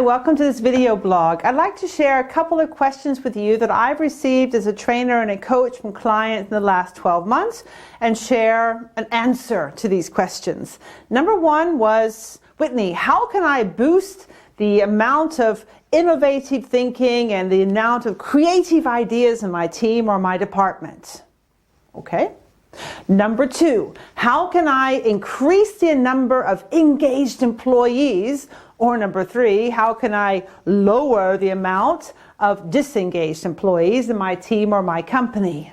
welcome to this video blog. I'd like to share a couple of questions with you that I've received as a trainer and a coach from clients in the last 12 months and share an answer to these questions. Number one was, Whitney, how can I boost the amount of innovative thinking and the amount of creative ideas in my team or my department? Okay. Number two, how can I increase the number of engaged employees? Or number three, how can I lower the amount of disengaged employees in my team or my company?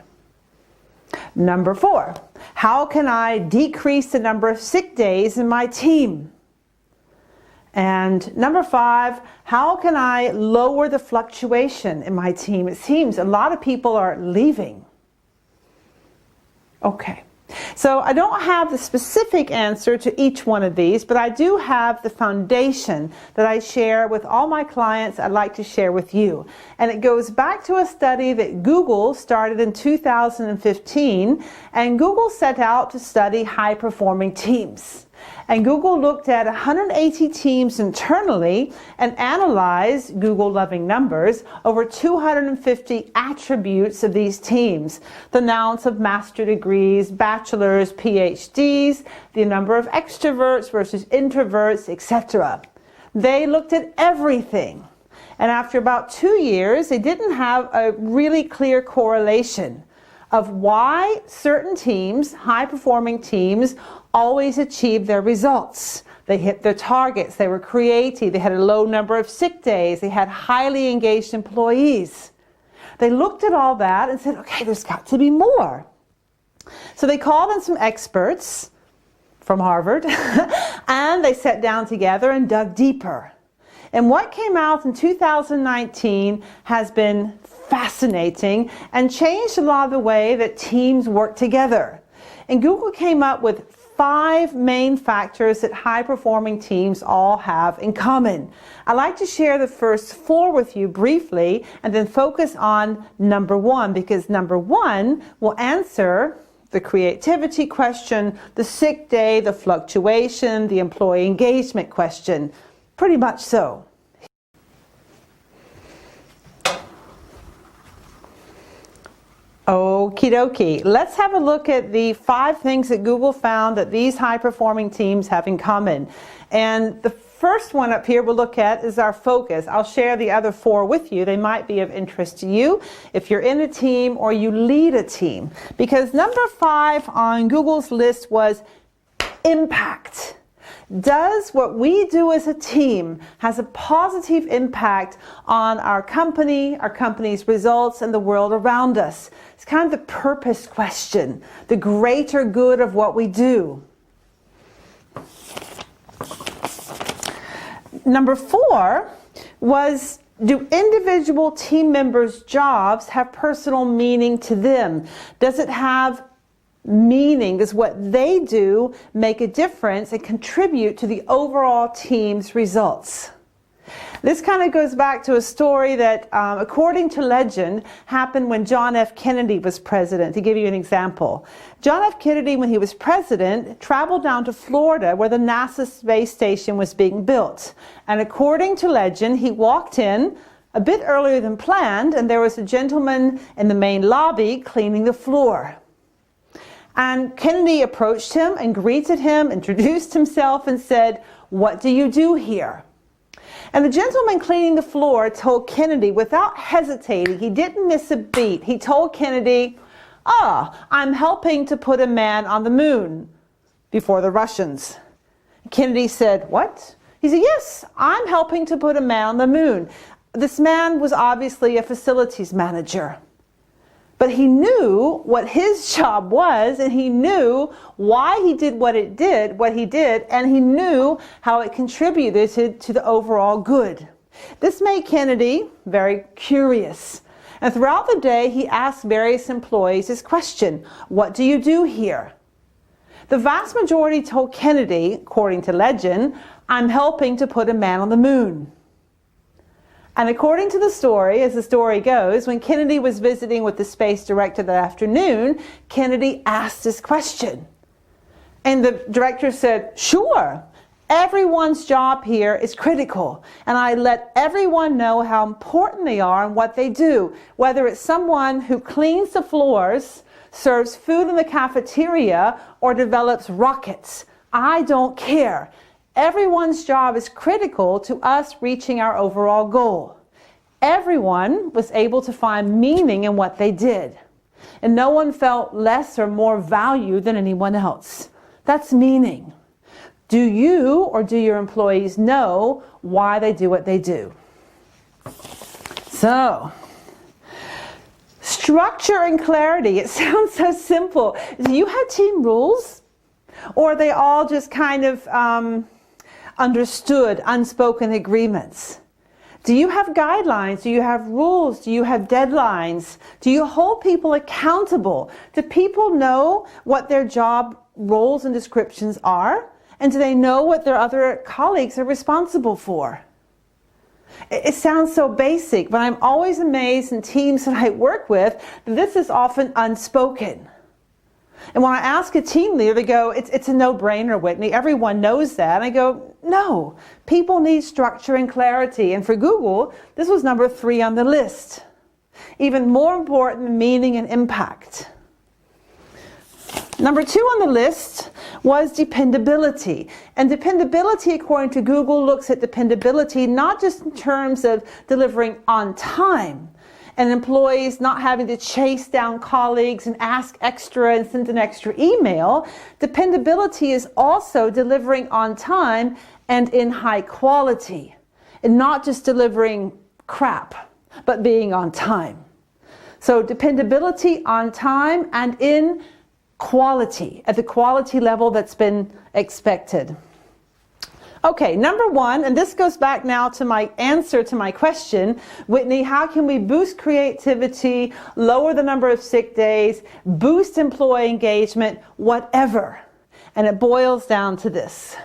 Number four, how can I decrease the number of sick days in my team? And number five, how can I lower the fluctuation in my team? It seems a lot of people are leaving. Okay, so I don't have the specific answer to each one of these, but I do have the foundation that I share with all my clients I'd like to share with you. And it goes back to a study that Google started in 2015, and Google set out to study high-performing teams. And Google looked at 180 teams internally and analyzed, Google loving numbers, over 250 attributes of these teams. The amounts of master degrees, bachelor's, PhDs, the number of extroverts versus introverts, etc. They looked at everything. And after about 2 years, they didn't have a really clear correlation of why certain teams, high-performing teams, always achieved their results. They hit their targets, they were creative, they had a low number of sick days, they had highly engaged employees. They looked at all that and said, okay, there's got to be more. So they called in some experts from Harvard and they sat down together and dug deeper. And what came out in 2019 has been fascinating and changed a lot of the way that teams work together. And Google came up with 5 main factors that high-performing teams all have in common. I'd like to share the first 4 with you briefly and then focus on number 1, because number 1 will answer the creativity question, the sick day, the fluctuation, the employee engagement question. Pretty much so. Okie dokie. Let's have a look at the 5 things that Google found that these high-performing teams have in common. And the first one up here we'll look at is our focus. I'll share the other 4 with you. They might be of interest to you if you're in a team or you lead a team. Because number 5 on Google's list was impact. Does what we do as a team has a positive impact on our company's results, and the world around us? It's kind of the purpose question, the greater good of what we do. Number 4 was, do individual team members' jobs have personal meaning to them? Does it have meaning? Does what they do make a difference and contribute to the overall team's results? This kind of goes back to a story that, according to legend, happened when John F. Kennedy was president. To give you an example, John F. Kennedy, when he was president, traveled down to Florida where the NASA space station was being built. And according to legend, he walked in a bit earlier than planned, and there was a gentleman in the main lobby cleaning the floor. And Kennedy approached him and greeted him, introduced himself, and said, "What do you do here?" And the gentleman cleaning the floor told Kennedy, without hesitating, he didn't miss a beat. He told Kennedy, I'm helping to put a man on the moon before the Russians. Kennedy said, "What?" He said, "Yes, I'm helping to put a man on the moon." This man was obviously a facilities manager. But he knew what his job was, and he knew why he did what he did, and he knew how it contributed to the overall good. This made Kennedy very curious. And throughout the day, he asked various employees this question: "What do you do here?" The vast majority told Kennedy, according to legend, "I'm helping to put a man on the moon." And according to the story, as the story goes, when Kennedy was visiting with the space director that afternoon, Kennedy asked this question. And the director said, "Sure." Everyone's job here is critical, and I let everyone know how important they are and what they do. Whether it's someone who cleans the floors, serves food in the cafeteria, or develops rockets, I don't care. Everyone's job is critical to us reaching our overall goal. Everyone was able to find meaning in what they did, and no one felt less or more valued than anyone else. That's meaning. Do you or do your employees know why they do what they do? So, structure and clarity. It sounds so simple. Do you have team rules? Or are they all just kind of understood, unspoken agreements? Do you have guidelines? Do you have rules? Do you have deadlines? Do you hold people accountable? Do people know what their job roles and descriptions are? And do they know what their other colleagues are responsible for? It sounds so basic, but I'm always amazed in teams that I work with that this is often unspoken. And when I ask a team leader, they go, it's a no-brainer, Whitney. Everyone knows that. And I go, no, people need structure and clarity. And for Google, this was number 3 on the list. Even more important, meaning and impact. Number 2 on the list was dependability. And dependability, according to Google, looks at dependability not just in terms of delivering on time and employees not having to chase down colleagues and ask extra and send an extra email. Dependability is also delivering on time and in high quality, and not just delivering crap, but being on time. So dependability, on time, and in quality, at the quality level that's been expected. Okay, number 1, and this goes back now to my answer to my question, Whitney, how can we boost creativity, lower the number of sick days, boost employee engagement, whatever? And it boils down to this.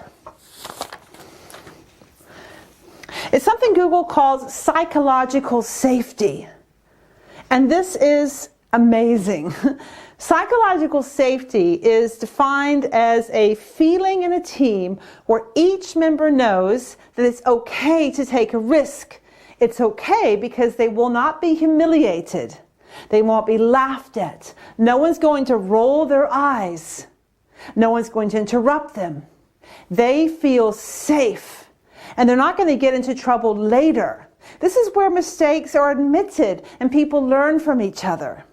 It's something Google calls psychological safety. And this is amazing. Psychological safety is defined as a feeling in a team where each member knows that it's okay to take a risk. It's okay because they will not be humiliated. They won't be laughed at. No one's going to roll their eyes. No one's going to interrupt them. They feel safe, and they're not going to get into trouble later. This is where mistakes are admitted and people learn from each other.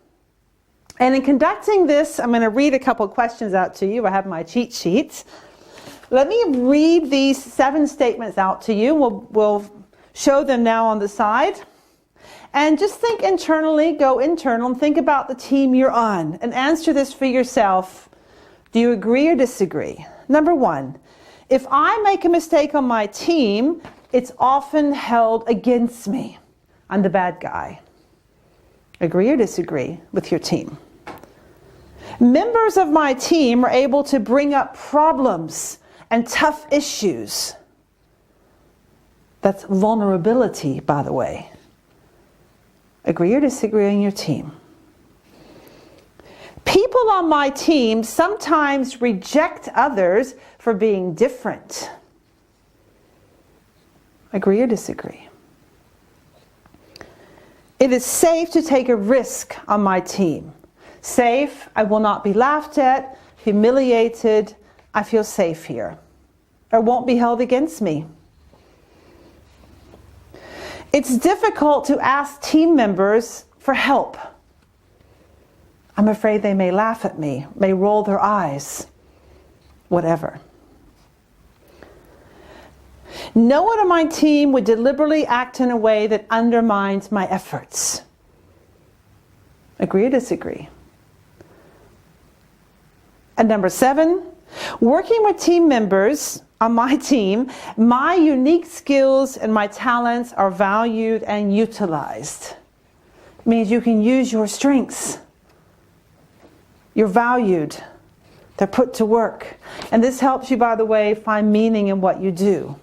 And in conducting this, I'm going to read a couple questions out to you. I have my cheat sheets. Let me read these 7 statements out to you. We'll show them now on the side. And just think internally, go internal, and think about the team you're on. And answer this for yourself. Do you agree or disagree? Number 1, if I make a mistake on my team, it's often held against me. I'm the bad guy. Agree or disagree with your team? Members of my team are able to bring up problems and tough issues. That's vulnerability, by the way. Agree or disagree on your team? People on my team sometimes reject others for being different. Agree or disagree? It is safe to take a risk on my team. Safe, I will not be laughed at, humiliated, I feel safe here. Or won't be held against me. It's difficult to ask team members for help. I'm afraid they may laugh at me, may roll their eyes, whatever. No one on my team would deliberately act in a way that undermines my efforts. Agree or disagree? And number 7, working with team members on my team, my unique skills and my talents are valued and utilized. It means you can use your strengths. You're valued. They're put to work. And this helps you, by the way, find meaning in what you do.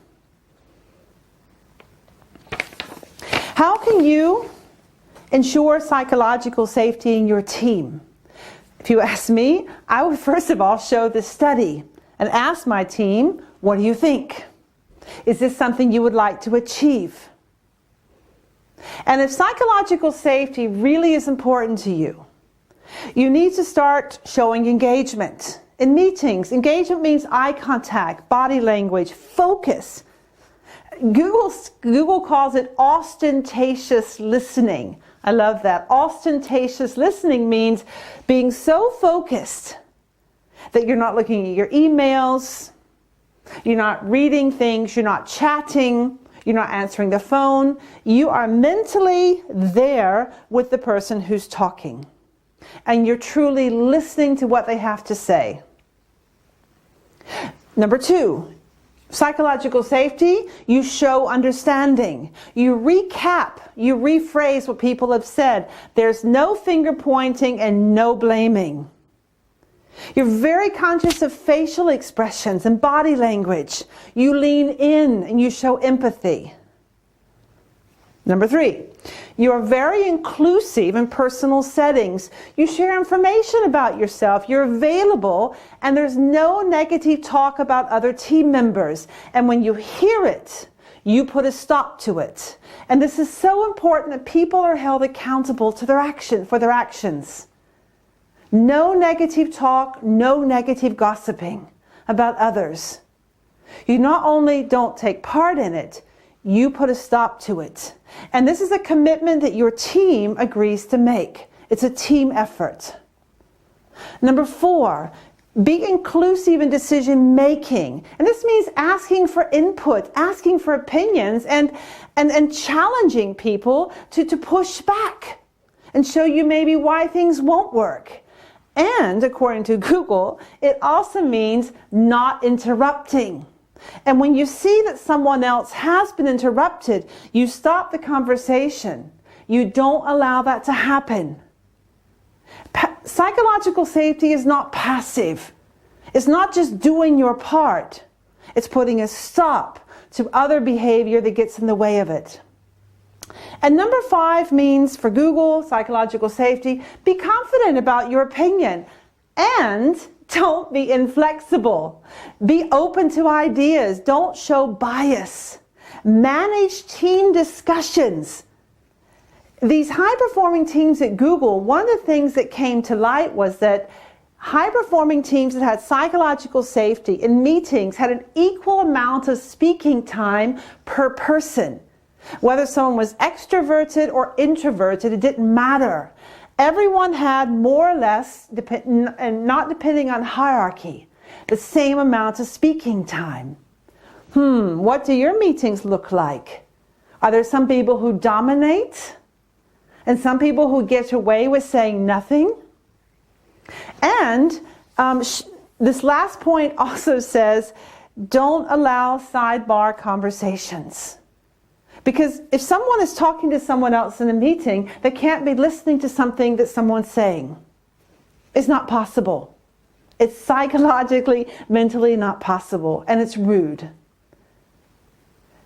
How can you ensure psychological safety in your team? If you ask me, I would first of all show this study and ask my team, What do you think? Is this something you would like to achieve? And if psychological safety really is important to you, you need to start showing engagement. In meetings, engagement means eye contact, body language, focus. Google calls it ostentatious listening. I love that. Ostentatious listening means being so focused that you're not looking at your emails, you're not reading things, you're not chatting, you're not answering the phone. You are mentally there with the person who's talking. And you're truly listening to what they have to say. Number 2, psychological safety, you show understanding. You recap, you rephrase what people have said. There's no finger pointing and no blaming. You're very conscious of facial expressions and body language. You lean in and you show empathy. Number 3, you are very inclusive in personal settings. You share information about yourself. You're available, and there's no negative talk about other team members. And when you hear it, you put a stop to it. And this is so important that people are held accountable to for their actions. No negative talk, no negative gossiping about others. You not only don't take part in it, you put a stop to it. And this is a commitment that your team agrees to make. It's a team effort. Number 4, be inclusive in decision making. And this means asking for input, asking for opinions, and challenging people to push back and show you maybe why things won't work. And according to Google, it also means not interrupting. And when you see that someone else has been interrupted, you stop the conversation. You don't allow that to happen. Psychological safety is not passive. It's not just doing your part. It's putting a stop to other behavior that gets in the way of it. And number 5 means, for Google, psychological safety, be confident about your opinion and don't be inflexible. Be open to ideas. Don't show bias. Manage team discussions. These high-performing teams at Google, one of the things that came to light was that high-performing teams that had psychological safety in meetings had an equal amount of speaking time per person. Whether someone was extroverted or introverted, it didn't matter. Everyone had more or less, and not depending on hierarchy, the same amount of speaking time. What do your meetings look like? Are there some people who dominate and some people who get away with saying nothing? And this last point also says, don't allow sidebar conversations. Because if someone is talking to someone else in a meeting, they can't be listening to something that someone's saying. It's not possible. It's psychologically, mentally not possible, and it's rude.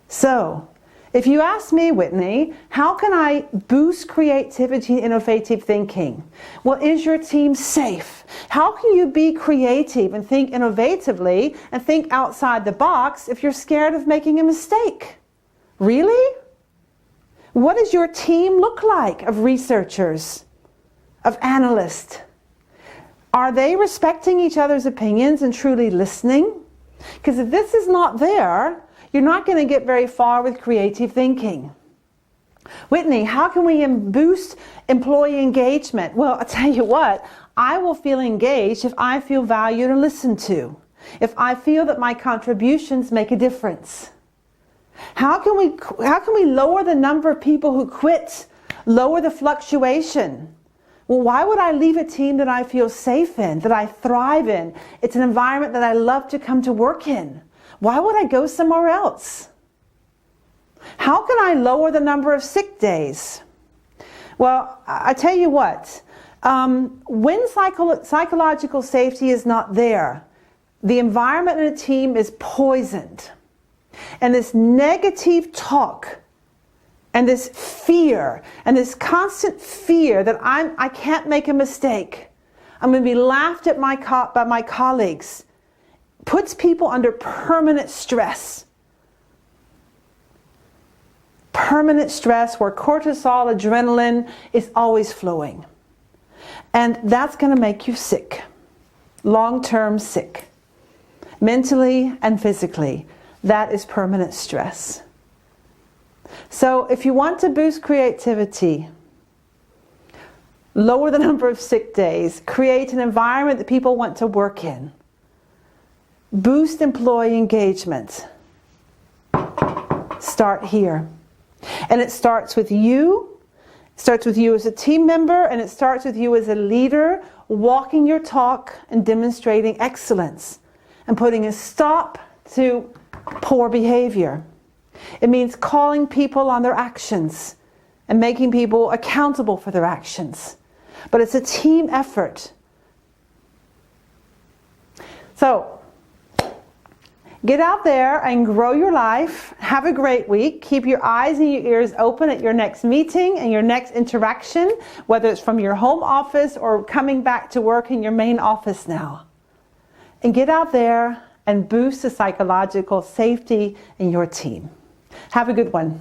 So, if you ask me, Whitney, how can I boost creativity and innovative thinking? Well, is your team safe? How can you be creative and think innovatively and think outside the box if you're scared of making a mistake? Really? What does your team look like of researchers, of analysts? Are they respecting each other's opinions and truly listening? Because if this is not there, you're not going to get very far with creative thinking. Whitney, how can we boost employee engagement? Well, I'll tell you what, I will feel engaged if I feel valued and listened to, if I feel that my contributions make a difference. How can we lower the number of people who quit, lower the fluctuation? Well, why would I leave a team that I feel safe in, that I thrive in? It's an environment that I love to come to work in. Why would I go somewhere else? How can I lower the number of sick days? Well, I tell you what, when psychological safety is not there, the environment in a team is poisoned. And this negative talk and this fear and this constant fear that I can't make a mistake, I'm going to be laughed at by my colleagues, puts people under permanent stress. Permanent stress where cortisol, adrenaline is always flowing. And that's going to make you sick. Long-term sick. Mentally and physically. That is permanent stress. So if you want to boost creativity, lower the number of sick days, create an environment that people want to work in, boost employee engagement, start here. And it starts with you. It starts with you as a team member, and it starts with you as a leader, walking your talk and demonstrating excellence and putting a stop to poor behavior. It means calling people on their actions and making people accountable for their actions. But it's a team effort. So, get out there and grow your life. Have a great week. Keep your eyes and your ears open at your next meeting and your next interaction, whether it's from your home office or coming back to work in your main office now. And get out there and boost the psychological safety in your team. Have a good one.